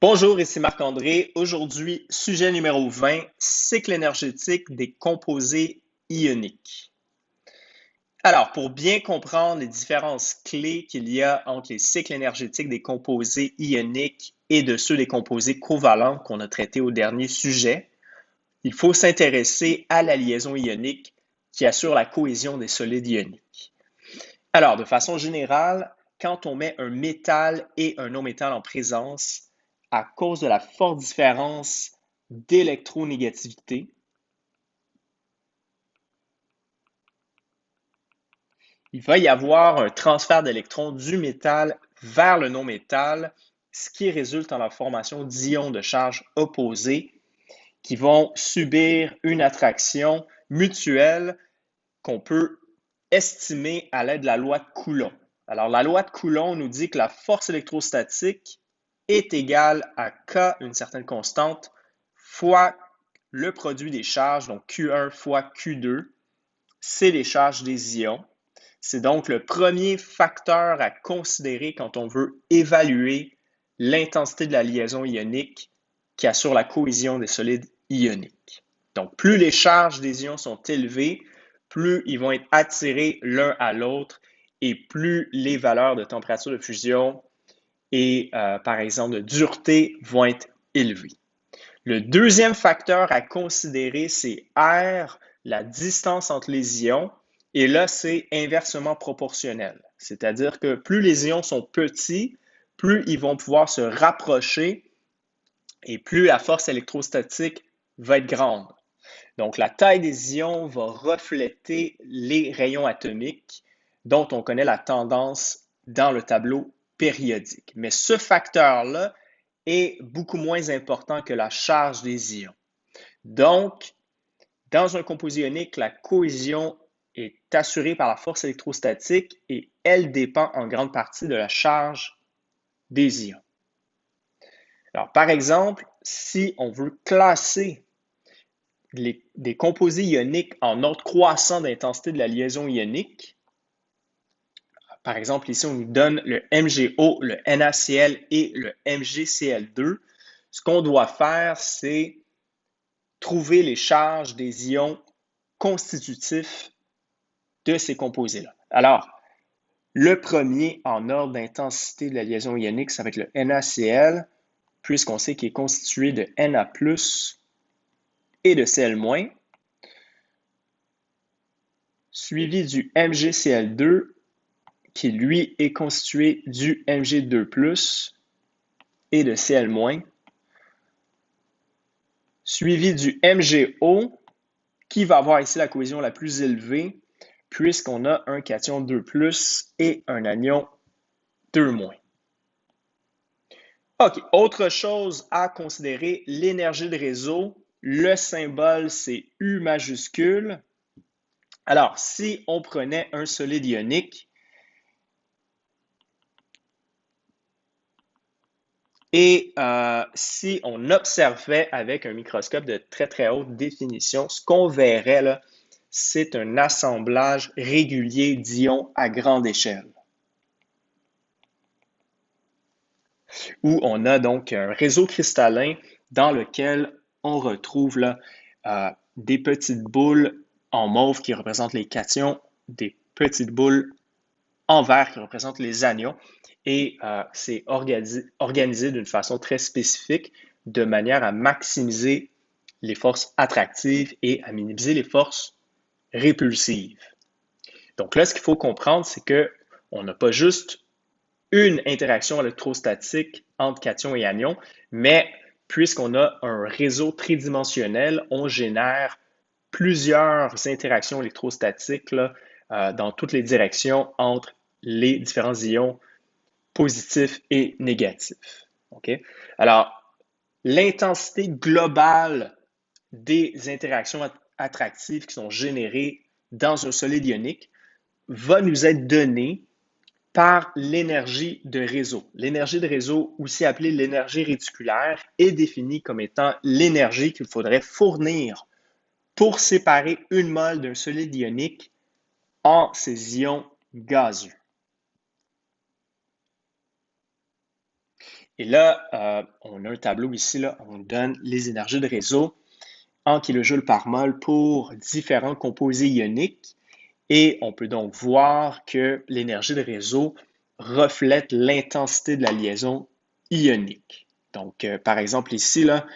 Bonjour, ici Marc-André. Aujourd'hui, sujet numéro 20, cycle énergétique des composés ioniques. Alors, pour bien comprendre les différences clés qu'il y a entre les cycles énergétiques des composés ioniques et de ceux des composés covalents qu'on a traités au dernier sujet, il faut s'intéresser à la liaison ionique qui assure la cohésion des solides ioniques. Alors, de façon générale, quand on met un métal et un non-métal en présence, à cause de la forte différence d'électronégativité, il va y avoir un transfert d'électrons du métal vers le non-métal, ce qui résulte en la formation d'ions de charge opposés qui vont subir une attraction mutuelle qu'on peut estimer à l'aide de la loi de Coulomb. Alors, la loi de Coulomb nous dit que la force électrostatique est égale à K, une certaine constante, fois le produit des charges, donc Q1 fois Q2, c'est les charges des ions. C'est donc le premier facteur à considérer quand on veut évaluer l'intensité de la liaison ionique qui assure la cohésion des solides ioniques. Donc, plus les charges des ions sont élevées, plus ils vont être attirés l'un à l'autre et plus les valeurs de température de fusion et, par exemple, de dureté vont être élevées. Le deuxième facteur à considérer, c'est R, la distance entre les ions. Et là, c'est inversement proportionnel. C'est-à-dire que plus les ions sont petits, plus ils vont pouvoir se rapprocher et plus la force électrostatique va être grande. Donc, la taille des ions va refléter les rayons atomiques dont on connaît la tendance dans le tableau périodique. Mais ce facteur-là est beaucoup moins important que la charge des ions. Donc, dans un composé ionique, la cohésion est assurée par la force électrostatique et elle dépend en grande partie de la charge des ions. Alors, par exemple, si on veut classer des composés ioniques en ordre croissant d'intensité de la liaison ionique, par exemple, ici, on nous donne le MgO, le NaCl et le MgCl2. Ce qu'on doit faire, c'est trouver les charges des ions constitutifs de ces composés-là. Alors, le premier en ordre d'intensité de la liaison ionique, ça va être le NaCl, puisqu'on sait qu'il est constitué de Na+, et de Cl-, suivi du MgCl2, qui lui est constitué du Mg2+, et de Cl-, suivi du MgO, qui va avoir ici la cohésion la plus élevée, puisqu'on a un cation 2+, et un anion 2-. OK, autre chose à considérer, l'énergie de réseau. Le symbole, c'est U majuscule. Alors, si on prenait un solide ionique et si on observait avec un microscope de très, très haute définition, ce qu'on verrait là, c'est un assemblage régulier d'ions à grande échelle, où on a donc un réseau cristallin dans lequel on retrouve là, des petites boules en mauve qui représentent les cations, des petites boules en vert qui représentent les anions, et c'est organisé d'une façon très spécifique de manière à maximiser les forces attractives et à minimiser les forces répulsives. Donc là, ce qu'il faut comprendre, c'est qu'on n'a pas juste une interaction électrostatique entre cations et anions, mais puisqu'on a un réseau tridimensionnel, on génère plusieurs interactions électrostatiques là, dans toutes les directions entre les différents ions positifs et négatifs. Okay? Alors, l'intensité globale des interactions attractives qui sont générées dans un solide ionique va nous être donnée par l'énergie de réseau. L'énergie de réseau, aussi appelée l'énergie réticulaire, est définie comme étant l'énergie qu'il faudrait fournir pour séparer une mole d'un solide ionique en ses ions gazeux. Et là, on a un tableau ici, là, on donne les énergies de réseau en kilojoules par mol pour différents composés ioniques. Et on peut donc voir que l'énergie de réseau reflète l'intensité de la liaison ionique. Donc, par exemple, ici, là,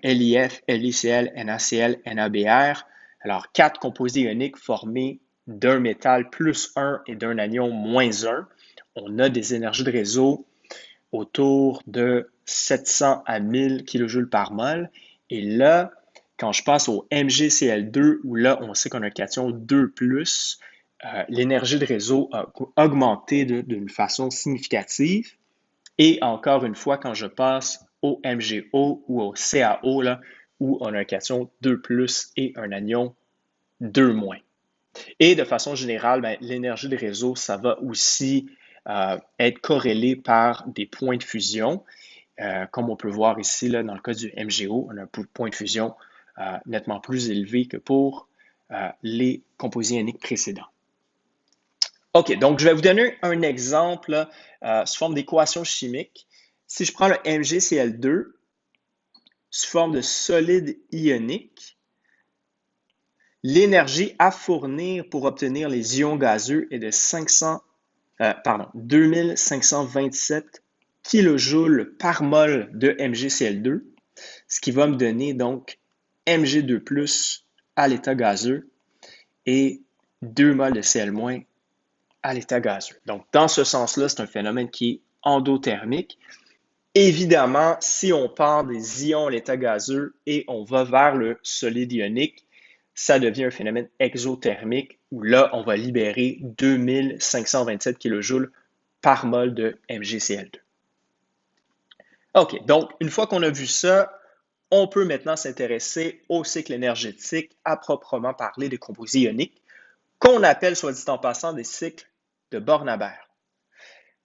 LiF, LiCl, NaCl, NaBr. Alors, quatre composés ioniques formés d'un métal plus 1 et d'un anion moins 1. On a des énergies de réseau autour de 700 à 1000 kJ par mol. Et là, quand je passe au MgCl2, où là, on sait qu'on a un cation 2+, l'énergie de réseau a augmenté d'une façon significative. Et encore une fois, quand je passe au MgO ou au CaO, là, où on a un cation 2+ et un anion 2-. Et de façon générale, ben, l'énergie de réseau, ça va aussi être corrélé par des points de fusion. Comme on peut voir ici, là, dans le cas du MgO, on a un point de fusion nettement plus élevé que pour les composés ioniques précédents. OK, donc je vais vous donner un exemple sous forme d'équation chimique. Si je prends le MgCl2 sous forme de solide ionique, l'énergie à fournir pour obtenir les ions gazeux est de 2527 kJ par mol de MgCl2, ce qui va me donner donc Mg2+ à l'état gazeux et 2 mol de Cl- à l'état gazeux. Donc, dans ce sens-là, c'est un phénomène qui est endothermique. Évidemment, si on part des ions à l'état gazeux et on va vers le solide ionique, ça devient un phénomène exothermique où là, on va libérer 2527 kJ par mol de MgCl2. OK, donc une fois qu'on a vu ça, on peut maintenant s'intéresser au cycle énergétique à proprement parler des composés ioniques, qu'on appelle, soit dit en passant, des cycles de Born-Haber.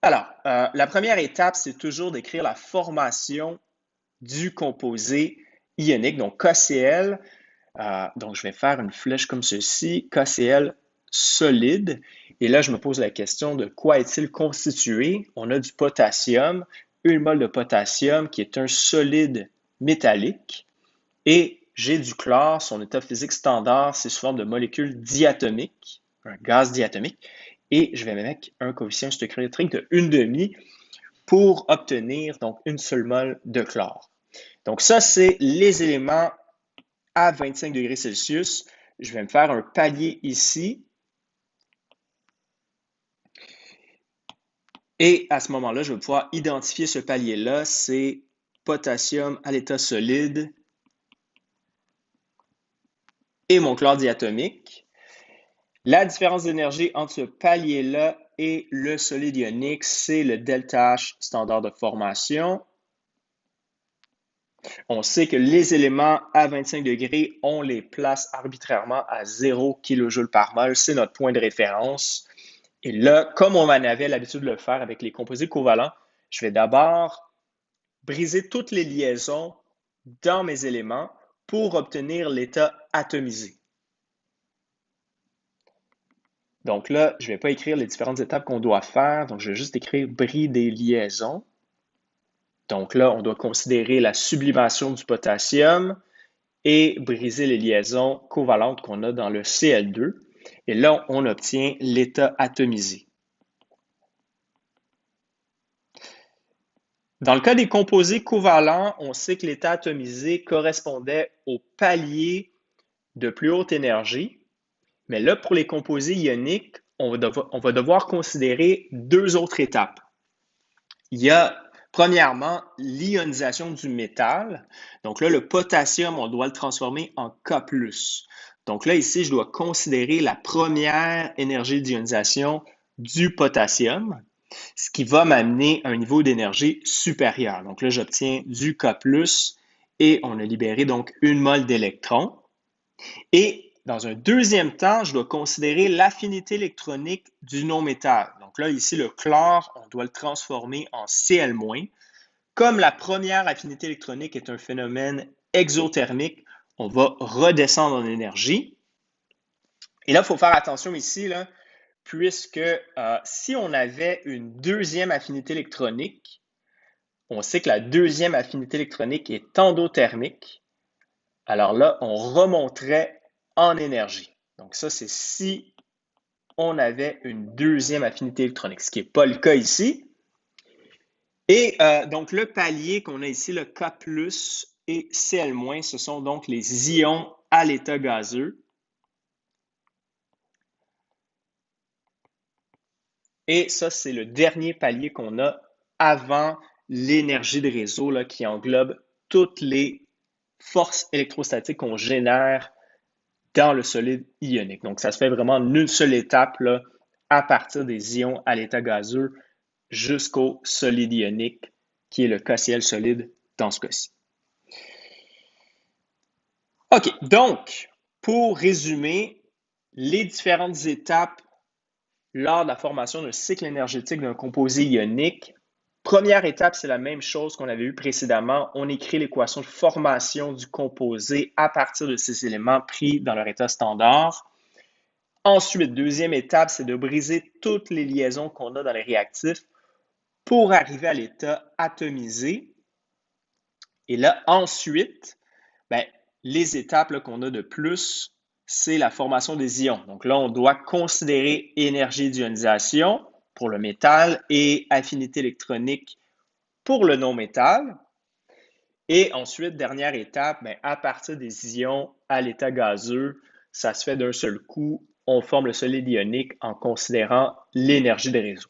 Alors, la première étape, c'est toujours d'écrire la formation du composé ionique, donc KCl. Donc, je vais faire une flèche comme ceci, KCl solide. Et là, je me pose la question de quoi est-il constitué? On a du potassium, une mol de potassium qui est un solide métallique. Et j'ai du chlore, son état physique standard, c'est sous forme de molécules diatomiques, un gaz diatomique. Et je vais mettre un coefficient stoichiométrique de 1,5 pour obtenir donc une seule mol de chlore. Donc ça, c'est les éléments à 25 degrés Celsius. Je vais me faire un palier ici. Et à ce moment-là, je vais pouvoir identifier ce palier-là. C'est potassium à l'état solide et mon chlore diatomique. La différence d'énergie entre ce palier-là et le solide ionique, c'est le ΔH standard de formation. On sait que les éléments à 25 degrés, on les place arbitrairement à 0 kJ par mol. C'est notre point de référence. Et là, comme on en avait l'habitude de le faire avec les composés covalents, je vais d'abord briser toutes les liaisons dans mes éléments pour obtenir l'état atomisé. Donc là, je ne vais pas écrire les différentes étapes qu'on doit faire. Donc, je vais juste écrire bris des liaisons. Donc là, on doit considérer la sublimation du potassium et briser les liaisons covalentes qu'on a dans le Cl2. Et là, on obtient l'état atomisé. Dans le cas des composés covalents, on sait que l'état atomisé correspondait au palier de plus haute énergie. Mais là, pour les composés ioniques, on va devoir considérer deux autres étapes. Il y a premièrement l'ionisation du métal. Donc là, le potassium, on doit le transformer en K+. Donc là, ici, je dois considérer la première énergie d'ionisation du potassium, ce qui va m'amener à un niveau d'énergie supérieur. Donc là, j'obtiens du K+, et on a libéré donc une mole d'électrons. Et dans un deuxième temps, je dois considérer l'affinité électronique du non-métal. Donc là, ici, le chlore, on doit le transformer en Cl-. Comme la première affinité électronique est un phénomène exothermique, on va redescendre en énergie. Et là, il faut faire attention ici, là, puisque si on avait une deuxième affinité électronique, on sait que la deuxième affinité électronique est endothermique. Alors là, on remonterait en énergie. Donc ça, c'est si on avait une deuxième affinité électronique, ce qui n'est pas le cas ici. Et donc le palier qu'on a ici, le K+, et Cl-, ce sont donc les ions à l'état gazeux. Et ça, c'est le dernier palier qu'on a avant l'énergie de réseau là, qui englobe toutes les forces électrostatiques qu'on génère dans le solide ionique. Donc, ça se fait vraiment en une seule étape là, à partir des ions à l'état gazeux jusqu'au solide ionique, qui est le KCl solide dans ce cas-ci. OK, donc, pour résumer, les différentes étapes lors de la formation d'un cycle énergétique d'un composé ionique. Première étape, c'est la même chose qu'on avait eu précédemment. On écrit l'équation de formation du composé à partir de ces éléments pris dans leur état standard. Ensuite, deuxième étape, c'est de briser toutes les liaisons qu'on a dans les réactifs pour arriver à l'état atomisé. Et là, ensuite, les étapes qu'on a de plus, c'est la formation des ions. Donc là, on doit considérer énergie d'ionisation pour le métal et affinité électronique pour le non-métal. Et ensuite, dernière étape, à partir des ions à l'état gazeux, ça se fait d'un seul coup. On forme le solide ionique en considérant l'énergie de réseau.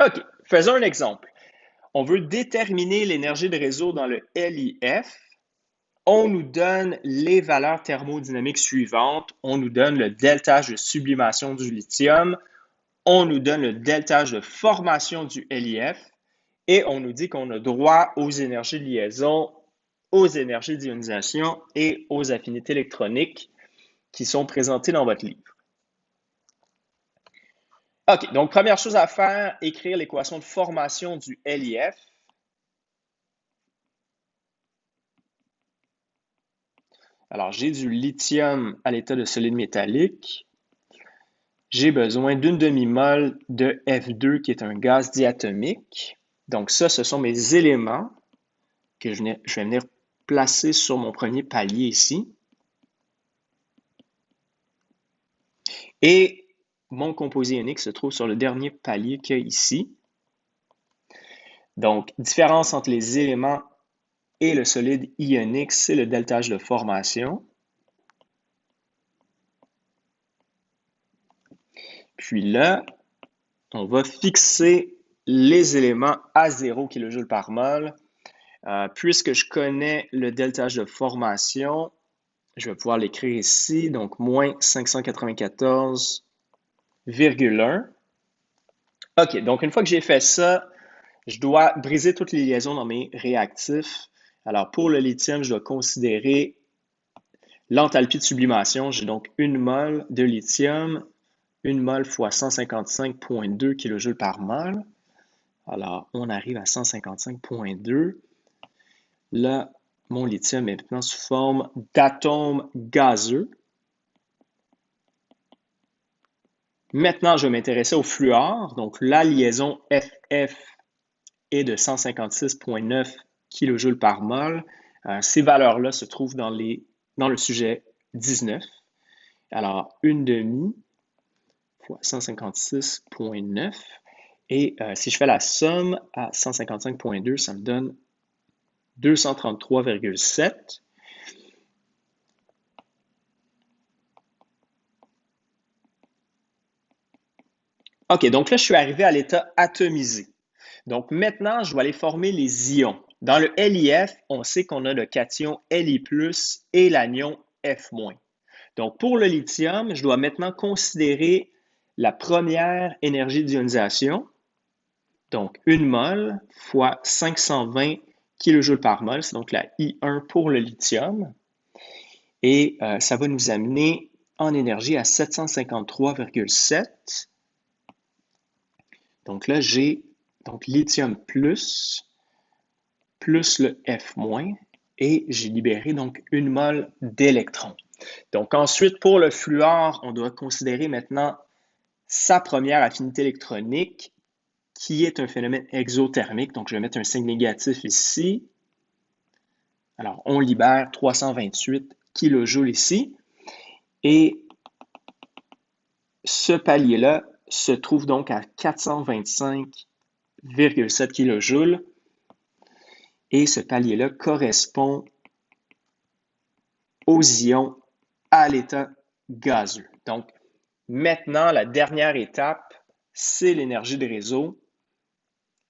OK, faisons un exemple. On veut déterminer l'énergie de réseau dans le LIF. On nous donne les valeurs thermodynamiques suivantes. On nous donne le deltage de sublimation du lithium. On nous donne le deltage de formation du LIF. Et on nous dit qu'on a droit aux énergies de liaison, aux énergies d'ionisation et aux affinités électroniques qui sont présentées dans votre livre. OK, donc première chose à faire, écrire l'équation de formation du LIF. Alors, j'ai du lithium à l'état de solide métallique. J'ai besoin d'une demi-mole de F2 qui est un gaz diatomique. Donc ça, ce sont mes éléments que je vais venir placer sur mon premier palier ici. Et mon composé ionique se trouve sur le dernier palier qu'il y a ici. Donc, différence entre les éléments et le solide ionique, c'est le deltage de formation. Puis là, on va fixer les éléments à 0 kJ par mol. Puisque je connais le deltage de formation, je vais pouvoir l'écrire ici, donc moins 594,1. OK, donc une fois que j'ai fait ça, je dois briser toutes les liaisons dans mes réactifs. Alors pour le lithium, je dois considérer l'enthalpie de sublimation. J'ai donc une mol de lithium, une mol fois 155,2 kJ par mol. Alors on arrive à 155,2. Là, mon lithium est maintenant sous forme d'atomes gazeux. Maintenant, je vais m'intéresser au fluor. Donc, la liaison FF est de 156,9 kJ par mol. Ces valeurs-là se trouvent dans le sujet 19. Alors, une demi fois 156,9. Et si je fais la somme à 155,2, ça me donne 233,7. OK, donc là, je suis arrivé à l'état atomisé. Donc maintenant, je vais aller former les ions. Dans le LIF, on sait qu'on a le cation Li+, et l'anion F-. Donc pour le lithium, je dois maintenant considérer la première énergie d'ionisation. Donc 1 mol fois 520 kJ par mol, c'est donc la I1 pour le lithium. Et ça va nous amener en énergie à 753,7. Donc là, j'ai lithium plus le F-, et j'ai libéré donc 1 mol d'électrons. Donc ensuite, pour le fluor, on doit considérer maintenant sa première affinité électronique qui est un phénomène exothermique. Donc, je vais mettre un signe négatif ici. Alors, on libère 328 kJ ici. Et ce palier-là se trouve donc à 425,7 kJ. Et ce palier-là correspond aux ions à l'état gazeux. Donc, maintenant, la dernière étape, c'est l'énergie de réseau.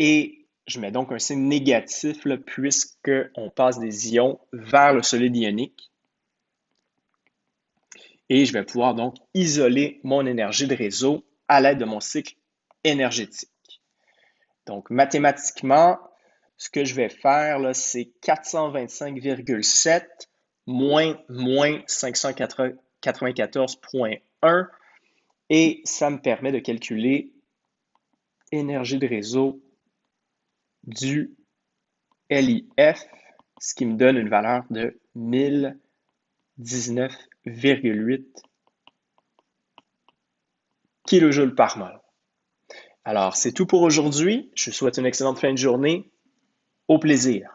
Et je mets donc un signe négatif puisqu'on passe des ions vers le solide ionique. Et je vais pouvoir donc isoler mon énergie de réseau à l'aide de mon cycle énergétique. Donc, mathématiquement, ce que je vais faire, là, c'est 425,7 moins 594,1 et ça me permet de calculer énergie de réseau du LIF, ce qui me donne une valeur de 1019,8 kJ par mol. Alors, c'est tout pour aujourd'hui. Je vous souhaite une excellente fin de journée. Au plaisir.